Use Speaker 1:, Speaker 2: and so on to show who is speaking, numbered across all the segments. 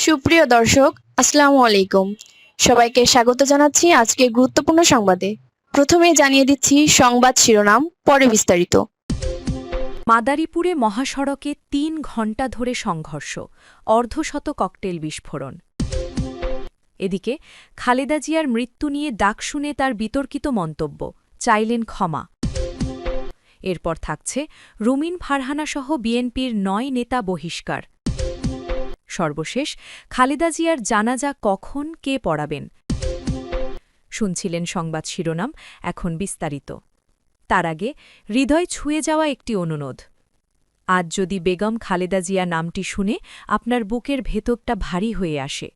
Speaker 1: সুপ্রিয় দর্শক, আসসালামু আলাইকুম। সবাইকে স্বাগত জানাচ্ছি আজকে গুরুত্বপূর্ণ সংবাদে। প্রথমেই জানিয়ে দিচ্ছি সংবাদ শিরোনাম, পরে বিস্তারিত।
Speaker 2: মাদারীপুরে মহাসড়কে ৩ ঘণ্টা ধরে সংঘর্ষ, অর্ধশত ককটেল বিস্ফোরণ। এদিকে খালেদা জিয়ার মৃত্যু নিয়ে ডাক শুনে তার বিতর্কিত মন্তব্য, চাইলেন ক্ষমা। এরপর থাকছে রুমিন ফারহানাসহ বিএনপির ৯ নেতা বহিষ্কার। সর্বশেষ খালেদা জিয়ার জানাজা কখন, কে পড়াবেন। শুনছিলেন সংবাদ শিরোনাম, এখন বিস্তারিত। তার আগে হৃদয় ছুঁয়ে যাওয়া একটি অনুরোধ। আজ যদি বেগম খালেদা জিয়া নামটি শুনে আপনার বুকের ভেতরটা ভারী হয়ে আসে,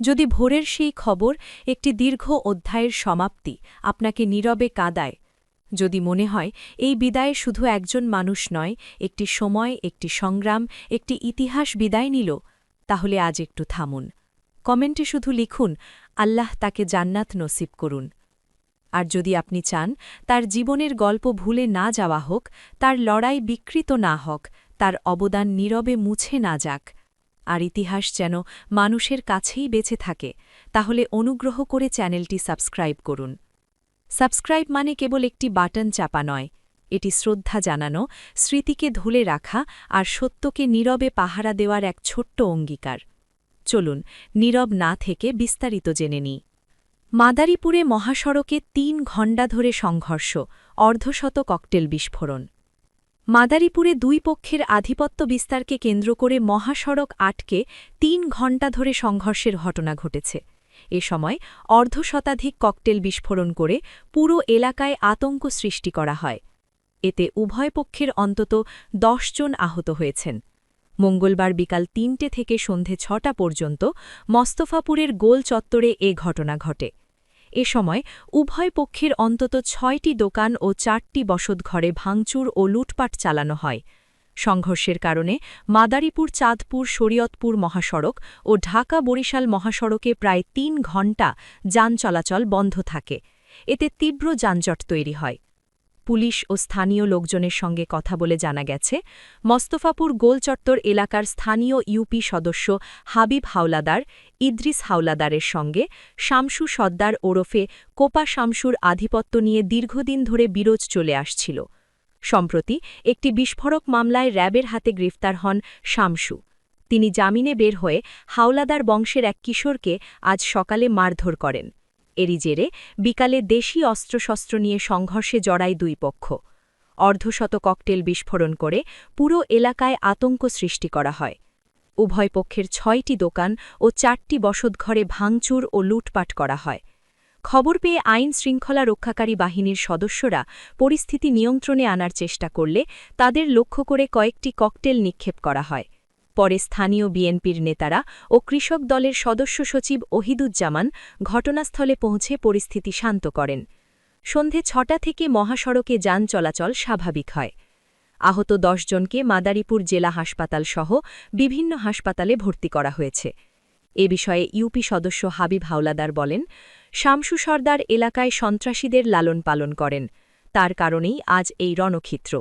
Speaker 2: যদি ভোরের সেই খবর একটি দীর্ঘ অধ্যায়ের সমাপ্তি আপনাকে নীরবে কাঁদায়, যদি মনে হয় এই বিদায়ে শুধু একজন মানুষ নয়, একটি সময়, একটি সংগ্রাম, একটি ইতিহাস বিদায় নিল, তাহলে আজ একটু থামুন। কমেন্টে শুধু লিখুন, আল্লাহ তাকে জান্নাত নসিব করুন। আর যদি আপনি চান তার জীবনের গল্প ভুলে না যাওয়া হোক, তার লড়াই বিকৃত না হোক, তার অবদান নীরবে মুছে না যাক, আর ইতিহাস যেন মানুষের কাছেই বেঁচে থাকে, তাহলে অনুগ্রহ করে চ্যানেলটি সাবস্ক্রাইব করুন। সাবস্ক্রাইব মানে কেবল একটি বাটন চাপা নয়, এটি শ্রদ্ধা জানানো, স্মৃতিকে ধুলে রাখা আর সত্যকে নীরবে পাহারা দেওয়ার এক ছোট্ট অঙ্গীকার। চলুন নীরব না থেকে বিস্তারিত জেনে নিই। মাদারীপুরে মহাসড়কে ৩ ঘণ্টা ধরে সংঘর্ষ, অর্ধশত ককটেল বিস্ফোরণ। মাদারীপুরে দুই পক্ষের আধিপত্য বিস্তারকে কেন্দ্র করে মহাসড়ক আটকে ৩ ঘণ্টা ধরে সংঘর্ষের ঘটনা ঘটেছে। এ সময় অর্ধশতাধিক ককটেল বিস্ফোরণ করে পুরো এলাকায় আতঙ্ক সৃষ্টি করা হয়। এতে উভয় পক্ষের অন্তত ১০ জন আহত হয়েছেন। মঙ্গলবার বিকাল ৩টে থেকে সন্ধে ৬টা পর্যন্ত মোস্তফাপুরের গোল চত্বরে এ ঘটনা ঘটে। এ সময় উভয় পক্ষের অন্তত ৬টি দোকান ও ৪টি বসতঘরে ভাঙচুর ও লুটপাট চালানো হয়। সংঘর্ষের কারণে মাদারীপুর চাঁদপুর শরীয়তপুর মহাসড়ক ও ঢাকা বরিশাল মহাসড়কে প্রায় ৩ ঘণ্টা যান চলাচল বন্ধ থাকে। এতে তীব্র যানজট তৈরি হয়। পুলিশ ও স্থানীয় লোকজনের সঙ্গে কথা বলে জানা গেছে, মোস্তফাপুর গোলচত্বর এলাকার স্থানীয় ইউপি সদস্য হাবিব হাওলাদার, ইদ্রিস হাওলাদারের সঙ্গে শামসু সর্দার ওরফে কোপা শামসুর আধিপত্য নিয়ে দীর্ঘদিন ধরে বিরোধ চলে আসছিল। সম্প্রতি একটি বিস্ফোরক মামলায় র্যাবের হাতে গ্রেফতার হন শামসু। তিনি জামিনে বের হয়ে হাওলাদার বংশের এক কিশোরকে আজ সকালে মারধর করেন। এরই জেরে বিকালে দেশি অস্ত্রশস্ত্র নিয়ে সংঘর্ষে জড়ায় দুই পক্ষ। অর্ধশত ককটেল বিস্ফোরণ করে পুরো এলাকায় আতঙ্ক সৃষ্টি করা হয়। উভয় পক্ষের ৬টি দোকান ও ৪টি বসতঘরে ভাঙচুর ও লুটপাট করা হয়। খবর পেয়ে আইন শৃঙ্খলা রক্ষাকারী বাহিনীর সদস্যরা পরিস্থিতি নিয়ন্ত্রণে আনার চেষ্টা করলে তাদের লক্ষ্য করে কয়েকটি ককটেল নিক্ষেপ করা হয়। পরে স্থানীয় বিএনপির নেতারা ও কৃষক দলের সদস্য সচিব ওহিদুজ্জামান ঘটনাস্থলে পৌঁছে পরিস্থিতি শান্ত করেন। সন্ধে ৬টা থেকে মহাসড়কে যান চলাচল স্বাভাবিক হয়। আহত ১০ জনকে মাদারীপুর জেলা হাসপাতাল সহ বিভিন্ন হাসপাতালে ভর্তি করা হয়েছে। এ বিষয়ে ইউপি সদস্য হাবিব হাওলাদার বলেন, শামসু সর্দার এলাকায় সন্ত্রাসীদের লালন পালন করেন, তার কারণেই আজ এই রণক্ষেত্র।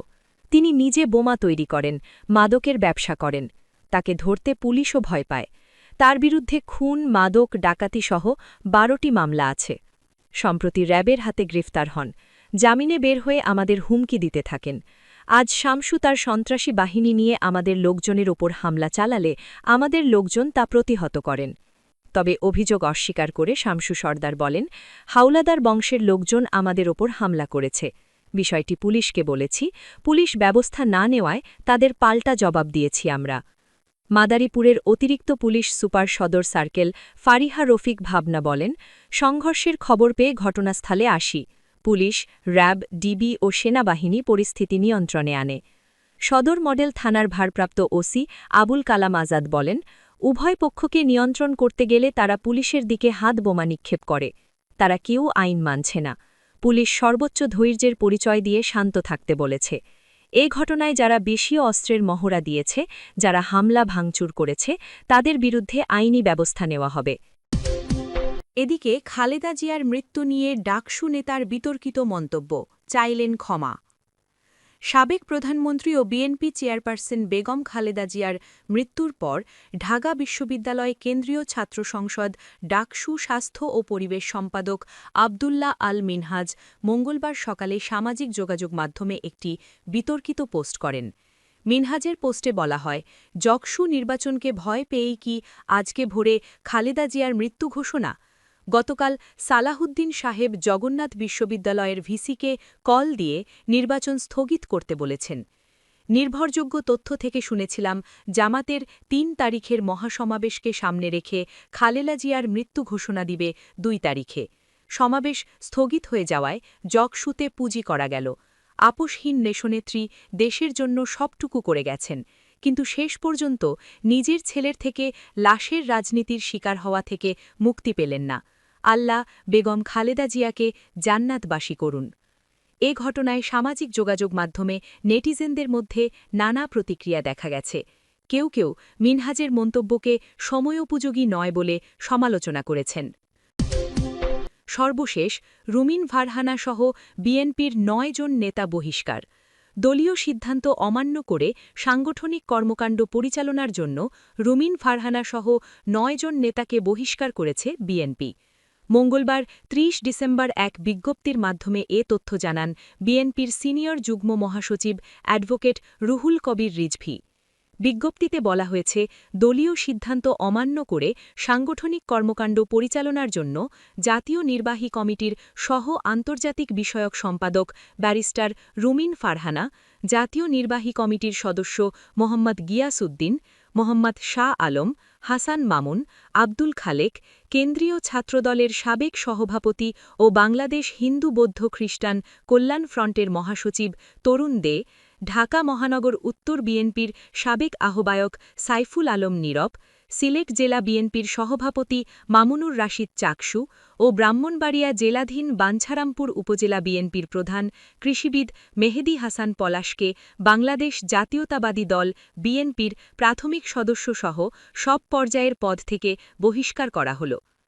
Speaker 2: তিনি নিজে বোমা তৈরি করেন, মাদকের ব্যবসা করেন, তাকে ধরতে পুলিশও ভয় পায়। তার বিরুদ্ধে খুন, মাদক, ডাকাতিসহ ১২টি মামলা আছে। সম্প্রতি র্যাবের হাতে গ্রেফতার হন, জামিনে বের হয়ে আমাদের হুমকি দিতে থাকেন। আজ শামসু তার সন্ত্রাসী বাহিনী নিয়ে আমাদের লোকজনের ওপর হামলা চালালে আমাদের লোকজন তা প্রতিহত করেন। তবে অভিযোগ অস্বীকার করে শামসু সর্দার বলেন, হাওলাদার বংশের লোকজন আমাদের ওপর হামলা করেছে। বিষয়টি পুলিশকে বলেছি, পুলিশ ব্যবস্থা না নেওয়ায় তাদের পাল্টা জবাব দিয়েছি আমরা। মাদারীপুরের অতিরিক্ত পুলিশ সুপার সদর সার্কেল ফারিহা রফিক ভাবনা বলেন, সংঘর্ষের খবর পেয়ে ঘটনাস্থলে আসি। পুলিশ, র্যাব, ডিবি ও সেনাবাহিনী পরিস্থিতি নিয়ন্ত্রণে আনে। সদর মডেল থানার ভারপ্রাপ্ত ওসি আবুল কালাম আজাদ বলেন, উভয় পক্ষকে নিয়ন্ত্রণ করতে গেলে তারা পুলিশের দিকে হাত বোমা নিক্ষেপ করে। তারা কেউ আইন মানছে না। পুলিশ সর্বোচ্চ ধৈর্যের পরিচয় দিয়ে শান্ত থাকতে বলেছে। এ ঘটনায় যারা বেশি অস্ত্রের মহড়া দিয়েছে, যারা হামলা ভাঙচুর করেছে, তাদের বিরুদ্ধে আইনি ব্যবস্থা নেওয়া হবে। এদিকে খালেদা জিয়ার মৃত্যু নিয়ে ডাকসু নেতার বিতর্কিত মন্তব্য, চাইলেন ক্ষমা। সাবেক প্রধানমন্ত্রী ও বিএনপি চেয়ারপারসন বেগম খালেদা জিয়ার মৃত্যুর পর ঢাকা বিশ্ববিদ্যালয় কেন্দ্রীয় ছাত্র সংসদ ডাকসু স্বাস্থ্য ও পরিবেশ সম্পাদক আবদুল্লাহ আল মিনহাজ মঙ্গলবার সকালে সামাজিক যোগাযোগ মাধ্যমে একটি বিতর্কিত পোস্ট করেন। মিনহাজের পোস্টে বলা হয়, জকসু নির্বাচনকে ভয় পেয়েই কি আজকে ভোরে খালেদা জিয়ার মৃত্যু ঘোষণা? গতকাল সালাহুদ্দিন সাহেব জগন্নাথ বিশ্ববিদ্যালয়ের ভিসিকে কল দিয়ে নির্বাচন স্থগিত করতে বলেছেন। নির্ভরযোগ্য তথ্য থেকে শুনেছিলাম জামাতের ৩ তারিখের মহাসমাবেশকে সামনে রেখে খালেদা জিয়ার মৃত্যু ঘোষণা দিবে ২ তারিখে। সমাবেশ স্থগিত হয়ে যাওয়ায় জকসুতে পুঁজি করা গেল। আপোষহীন নেশনেত্রী দেশের জন্য সবটুকু করে গেছেন, কিন্তু শেষ পর্যন্ত নিজের ছেলের থেকে লাশের রাজনীতির শিকার হওয়া থেকে মুক্তি পেলেন না। আল্লাহ বেগম খালেদা জিয়াকে জান্নাতবাসী করুন। এ ঘটনায় সামাজিক যোগাযোগ মাধ্যমে নেটিজেনদের মধ্যে নানা প্রতিক্রিয়া দেখা গেছে। কেউ কেউ মিনহাজের মন্তব্যকে সময়োপযোগী নয় বলে সমালোচনা করেছেন। সর্বশেষ রুমিন ফারহানা সহ বিএনপির ৯ জন নেতা বহিষ্কার। দলীয় সিদ্ধান্ত অমান্য করে সাংগঠনিক কর্মকাণ্ড পরিচালনার জন্য রুমিন ফারহানা সহ ৯ জন নেতাকে বহিষ্কার করেছে বিএনপি। মঙ্গলবার ৩০ ডিসেম্বর এক বিজ্ঞপ্তির মাধ্যমে এ তথ্য জানান বিএনপির সিনিয়র যুগ্ম মহাসচিব অ্যাডভোকেট রুহুল কবির রিজভী। বিজ্ঞপ্তিতে বলা হয়েছে, দলীয় সিদ্ধান্ত অমান্য করে সাংগঠনিক কর্মকাণ্ড পরিচালনার জন্য জাতীয় নির্বাহী কমিটির সহ আন্তর্জাতিক বিষয়ক সম্পাদক ব্যারিস্টার রুমিন ফারহানা, জাতীয় নির্বাহী কমিটির সদস্য মোহাম্মদ গিয়াসউদ্দিন, মোহাম্মদ শাহ আলম, হাসান মামুন, আব্দুল খালেক, কেন্দ্রীয় ছাত্রদলের সাবেক সভাপতি ও বাংলাদেশ হিন্দু বৌদ্ধ খ্রিস্টান কল্যাণ ফ্রন্টের মহাসচিব তরুণ দে, ঢাকা মহানগর উত্তর বিএনপির সাবেক আহ্বায়ক সাইফুল আলম নীরব, সিলেট জেলা বিএনপির সভাপতি মামুনুর রাশিদ চাকসু ও ব্রাহ্মণবাড়িয়া জেলাধীন বাঞ্ছারামপুর উপজেলা বিএনপির প্রধান কৃষিবিদ মেহেদী হাসান পলাশকে বাংলাদেশ জাতীয়তাবাদী দল বিএনপির প্রাথমিক সদস্যসহ সব পর্যায়ের পদ থেকে বহিষ্কার করা হল।